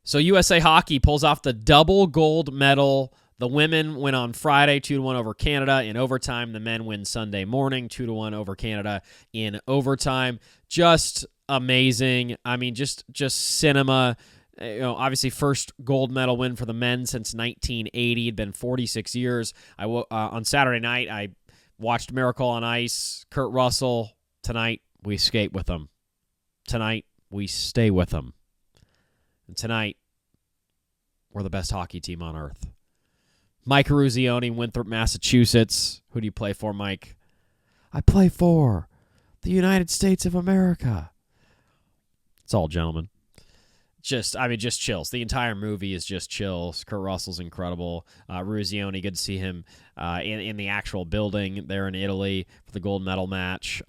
So USA Hockey pulls off the double gold medal. The women win on Friday, 2-1 over Canada in overtime. The men win Sunday morning, 2-1 over Canada in overtime. Just amazing. I mean, just cinema. Obviously, first gold medal win for the men since 1980. It'd been 46 years. On Saturday night, I watched Miracle on Ice. Kurt Russell. Tonight, we skate with them. Tonight, we stay with them. And tonight, we're the best hockey team on earth. Mike Eruzione, Winthrop, Massachusetts. Who do you play for, Mike? I play for the United States of America. It's all, gentlemen. Just chills. The entire movie is just chills. Kurt Russell's incredible. Eruzione, good to see him in the actual building there in Italy for the gold medal match.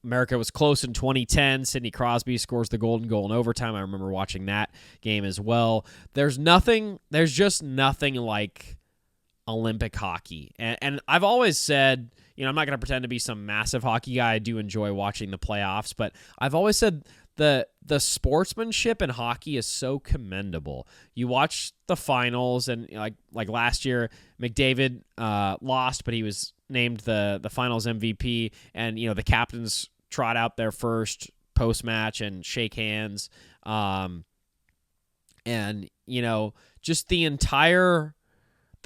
America was close in 2010. Sidney Crosby scores the golden goal in overtime. I remember watching that game as well. There's just nothing like Olympic hockey. And I've always said, I'm not going to pretend to be some massive hockey guy. I do enjoy watching the playoffs, but I've always said the sportsmanship in hockey is so commendable. You watch the finals, and like last year, McDavid lost, but he was named the finals MVP, and the captains trot out there first post-match and shake hands, and just the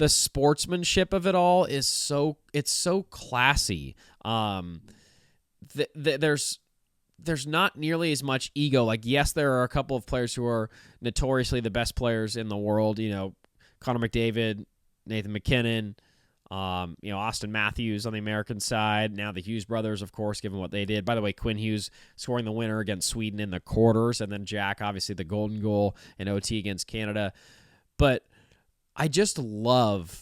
sportsmanship of it all is so classy. There's not nearly as much ego. Like, yes, there are a couple of players who are notoriously the best players in the world, Connor McDavid, Nathan McKinnon, Austin Matthews on the American side. Now the Hughes brothers, of course, given what they did. By the way, Quinn Hughes scoring the winner against Sweden in the quarters, and then Jack, obviously, the golden goal in OT against Canada. But I just love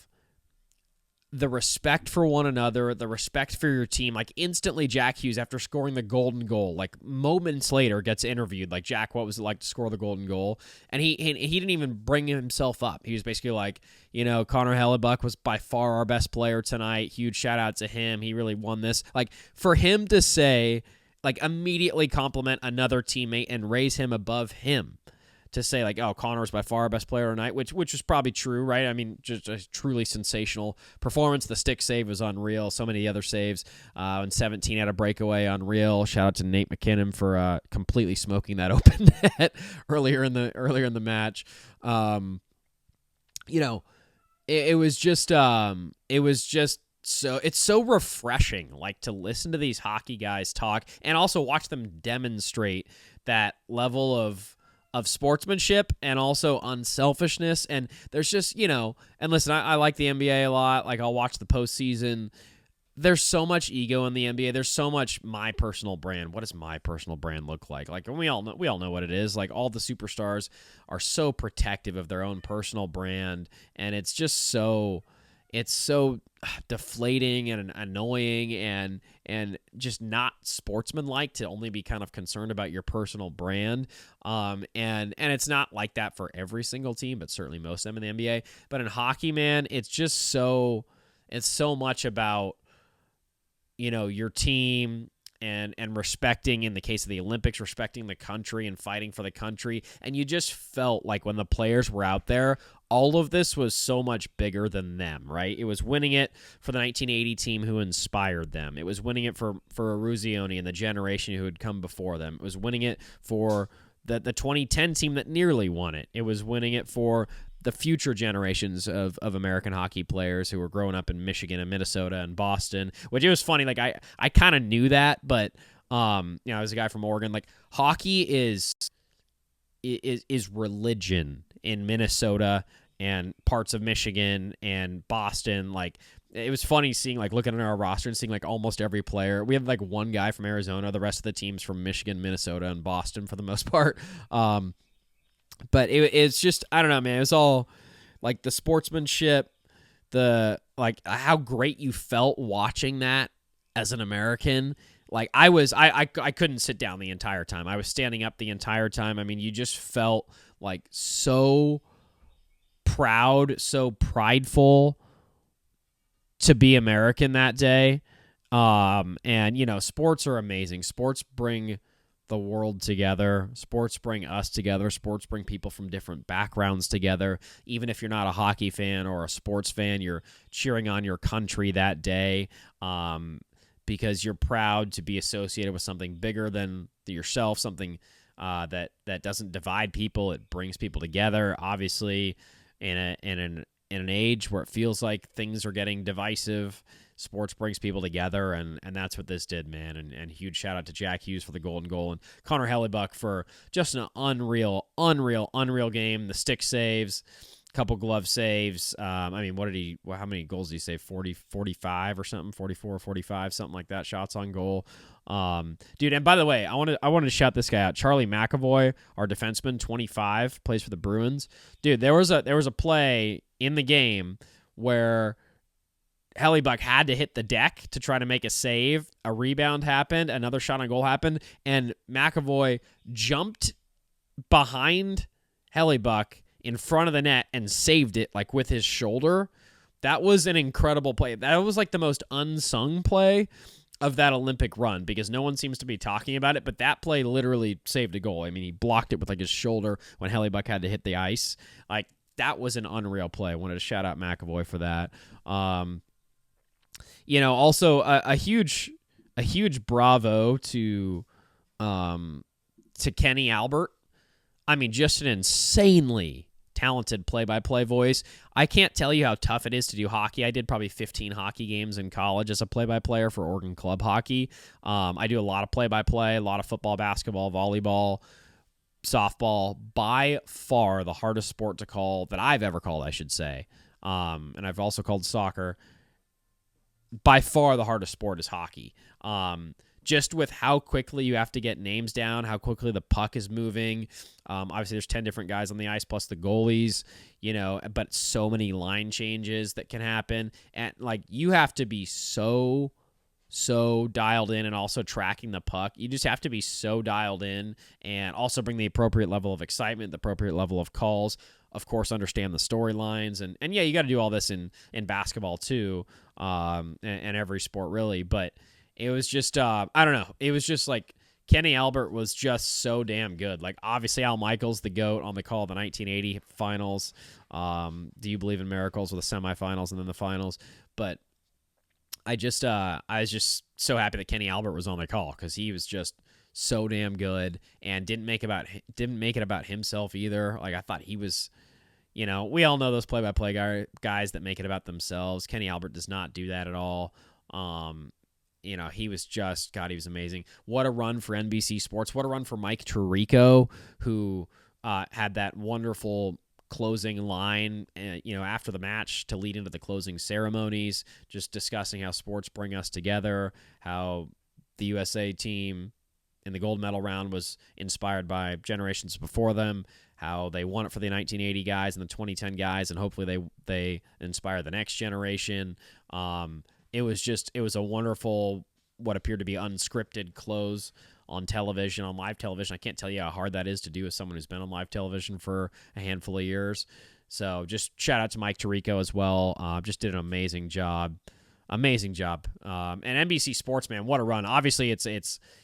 the respect for one another, the respect for your team. Like, instantly, Jack Hughes, after scoring the golden goal, like moments later, gets interviewed. Like, Jack, what was it like to score the golden goal? And he didn't even bring himself up. He was basically like, Connor Hellebuck was by far our best player tonight. Huge shout out to him. He really won this. Like, for him to say, like, immediately compliment another teammate and raise him above him. To say, like, oh, Connor's by far our best player tonight, which is probably true, right? I mean, just a truly sensational performance. The stick save was unreal. So many other saves. And 17 had a breakaway, unreal. Shout out to Nate McKinnon for completely smoking that open net earlier in the match. It was just so it's so refreshing, like, to listen to these hockey guys talk and also watch them demonstrate that level of sportsmanship and also unselfishness. And there's just, and listen, I like the NBA a lot. Like, I'll watch the postseason. There's so much ego in the NBA. There's so much my personal brand. What does my personal brand look like? Like, we all know what it is. Like, all the superstars are so protective of their own personal brand, and it's just so deflating and annoying and just not sportsmanlike to only be kind of concerned about your personal brand. And it's not like that for every single team, but certainly most of them in the NBA. But in hockey, man, it's so much about, your team and respecting, in the case of the Olympics, respecting the country and fighting for the country. And you just felt like when the players were out there, all of this was so much bigger than them, right? It was winning it for the 1980 team who inspired them. It was winning it for Eruzione and the generation who had come before them. It was winning it for the 2010 team that nearly won it. It was winning it for the future generations of American hockey players who were growing up in Michigan and Minnesota and Boston, which it was funny. Like, I kind of knew that, but, I was a guy from Oregon. Like, hockey is religion in Minnesota and parts of Michigan and Boston. Like, it was funny seeing, like, looking at our roster and seeing, like, almost every player. We have, like, one guy from Arizona. The rest of the team's from Michigan, Minnesota, and Boston for the most part. But it's just, I don't know, man. It was all, like, the sportsmanship, how great you felt watching that as an American. Like, I couldn't sit down the entire time. I was standing up the entire time. I mean, you just felt, like, so proud, so prideful to be American that day. And, sports are amazing. Sports bring the world together. Sports bring us together. Sports bring people from different backgrounds together. Even if you're not a hockey fan or a sports fan, you're cheering on your country that day because you're proud to be associated with something bigger than yourself, something that doesn't divide people. It brings people together. Obviously, in an age where it feels like things are getting divisive, sports brings people together, and that's what this did, man. And huge shout out to Jack Hughes for the golden goal and Connor Hellebuyck for just an unreal game. The stick saves, couple glove saves. I mean, how many goals did he save? 40, 45 or something, 44, 45, something like that, shots on goal. Dude, and by the way, I wanted to shout this guy out. Charlie McAvoy, our defenseman, 25, plays for the Bruins. Dude, there was a play in the game where Hellebuyck had to hit the deck to try to make a save. A rebound happened, another shot on goal happened, and McAvoy jumped behind Hellebuyck in front of the net and saved it like with his shoulder. That was an incredible play. That was like the most unsung play of that Olympic run because no one seems to be talking about it, but that play literally saved a goal. I mean, he blocked it with like his shoulder when Hellebuyck had to hit the ice. Like, that was an unreal play. I wanted to shout out McAvoy for that. Also a huge bravo to Kenny Albert. I mean, just an insanely talented play-by-play voice. I can't tell you how tough it is to do hockey. I did probably 15 hockey games in college as a play-by-player for Oregon Club Hockey. I do a lot of play-by-play, a lot of football, basketball, volleyball, softball. By far the hardest sport to call that I've ever called, I should say. And I've also called soccer. By far the hardest sport is hockey. Just with how quickly you have to get names down, how quickly the puck is moving. Obviously, there's 10 different guys on the ice plus the goalies, but so many line changes that can happen. And, you have to be so dialed in and also tracking the puck. You just have to be so dialed in and also bring the appropriate level of excitement, the appropriate level of calls. Of course, understand the storylines. And yeah, you got to do all this in basketball too, and every sport really. But it was just, I don't know. It was just like Kenny Albert was just so damn good. Like, obviously, Al Michaels, the GOAT, on the call of the 1980 finals. Do You Believe in Miracles with the semifinals and then the finals. But I was just so happy that Kenny Albert was on the call because he was just so damn good and didn't make it about himself either. Like, I thought he was, we all know those play-by-play guys that make it about themselves. Kenny Albert does not do that at all. He was just, God, he was amazing. What a run for NBC Sports. What a run for Mike Tirico, who had that wonderful closing line, after the match to lead into the closing ceremonies, just discussing how sports bring us together, how the USA team in the gold medal round was inspired by generations before them, how they won it for the 1980 guys and the 2010 guys, and hopefully they inspire the next generation. It was a wonderful, what appeared to be unscripted close on television, on live television. I can't tell you how hard that is to do as someone who's been on live television for a handful of years. So just shout out to Mike Tirico as well. Just did an amazing job. Amazing job. And NBC Sports, man, what a run. Obviously, it's a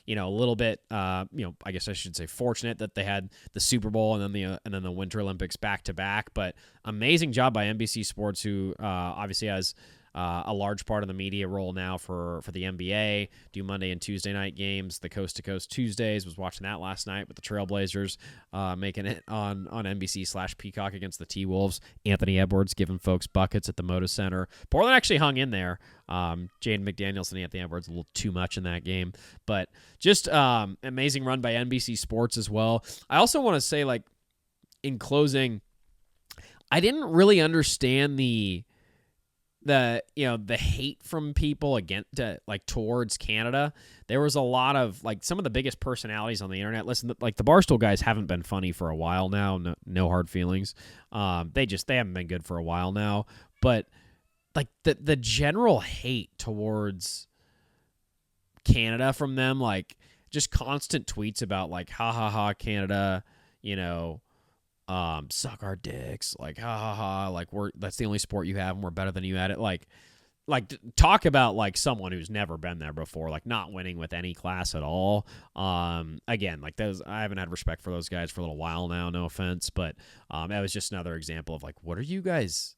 little bit, I guess I should say fortunate that they had the Super Bowl and then the Winter Olympics back to back. But amazing job by NBC Sports, who obviously has a large part of the media role now for the NBA, do Monday and Tuesday night games, the Coast to Coast Tuesdays. Was watching that last night with the Trailblazers making it on NBC/Peacock against the T-Wolves. Anthony Edwards giving folks buckets at the Moda Center. Portland actually hung in there. Jaden McDaniels and Anthony Edwards a little too much in that game. But just amazing run by NBC Sports as well. I also want to say, in closing, I didn't really understand the hate from people towards Canada. There was a lot of some of the biggest personalities on the internet. Listen, the Barstool guys haven't been funny for a while now. No hard feelings. They haven't been good for a while now. But the general hate towards Canada from them, just constant tweets about ha ha ha Canada, suck our dicks, ha ha ha, that's the only sport you have and we're better than you at it. like talk about like someone who's never been there before, like not winning with any class at all. Again, like those, I haven't had respect for those guys for a little while now, no offense, but that was just another example of like, what are you guys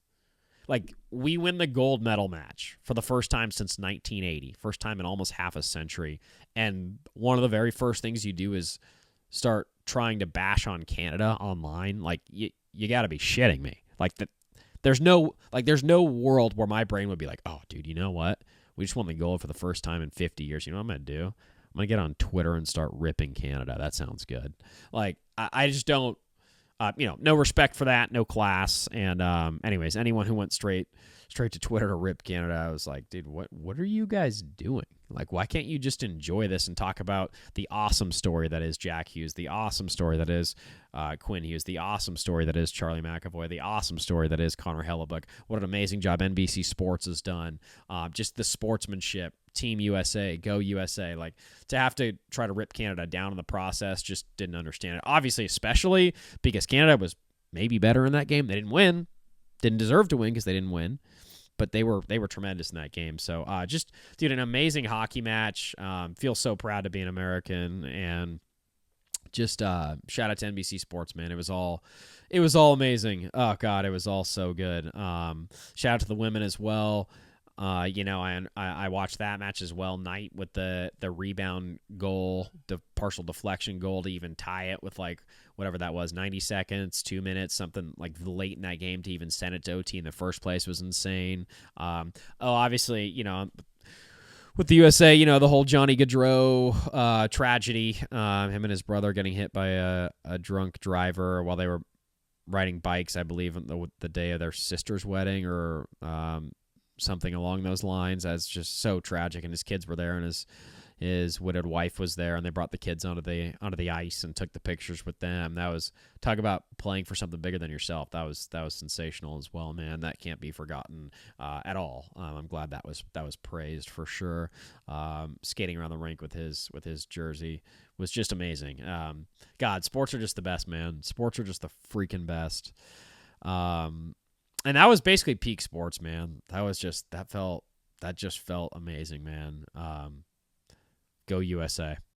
like? We win the gold medal match for the first time since 1980, first time in almost half a century, and one of the very first things you do is start trying to bash on Canada online. Like you got to be shitting me. Like that. There's no world where my brain would be like, oh, dude, you know what? We just won the gold for the first time in 50 years. You know what I'm going to do? I'm going to get on Twitter and start ripping Canada. That sounds good. Like, I just don't, no respect for that, no class. And anyways, anyone who went straight to Twitter to rip Canada, I was like, dude, what are you guys doing? Like, why can't you just enjoy this and talk about the awesome story that is Jack Hughes, the awesome story that is Quinn Hughes, the awesome story that is Charlie McAvoy, the awesome story that is Connor Hellebuck. What an amazing job NBC Sports has done. Just the sportsmanship, Team USA, Go USA. Like, to have to try to rip Canada down in the process, just didn't understand it. Obviously, especially because Canada was maybe better in that game. They didn't win. Didn't deserve to win because they didn't win. But they were tremendous in that game. So just, dude, an amazing hockey match. Feel so proud to be an American, and just shout out to NBC Sports, man. It was all amazing. Oh God, it was all so good. Shout out to the women as well. I watched that match as well. Knight with the rebound goal, the partial deflection goal to even tie it with like whatever that was, 90 seconds, 2 minutes, something like late in that game to even send it to OT in the first place was insane. Obviously, with the USA, the whole Johnny Gaudreau tragedy, him and his brother getting hit by a drunk driver while they were riding bikes, I believe, on the day of their sister's wedding or something along those lines. That's just so tragic. And his kids were there, and his widowed wife was there, and they brought the kids onto the ice and took the pictures with them. That was, talk about playing for something bigger than yourself. That was sensational as well, man. That can't be forgotten at all. I'm glad that was praised for sure. Skating around the rink with his jersey was just amazing. God, sports are just the best, man. Sports are just the freaking best. And that was basically peak sports, man. That just felt amazing, man. Go USA.